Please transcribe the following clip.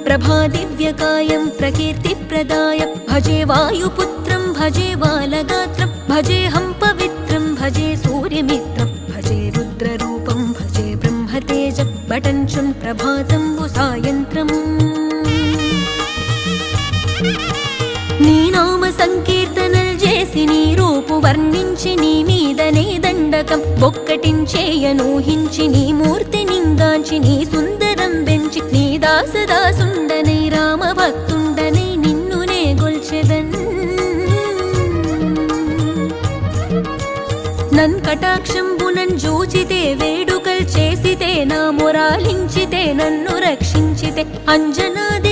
ప్రభాదివ్యకాయం ప్రకీర్తిప్రదాయ భజే వాయుపుత్రం భజే బాలగాత్రం భజేహం పవిత్రం భజే సూర్యమిత్రం భజే రుద్రరూపం భజే బ్రహ్మతేజం బటంచున్ ప్రభాతంబు సాయంత్రం నీ నామ సంకీర్తనల్ చేసి నీ రూపు వర్ణించి నీ మీదనే దండకం బొక్కటించేయనూహించి నీ మూర్తి నింగాంచి నీ సుందరం పెంచి నీ దాసదాసుండనై రామభక్తుండనై నిన్నునే గొల్చెదన్ నన్ కటాక్షంబునన్ జూచితే వేడుకల్ చేసితే నా మొరాలించితే నన్ను రక్షించితే అంజనాది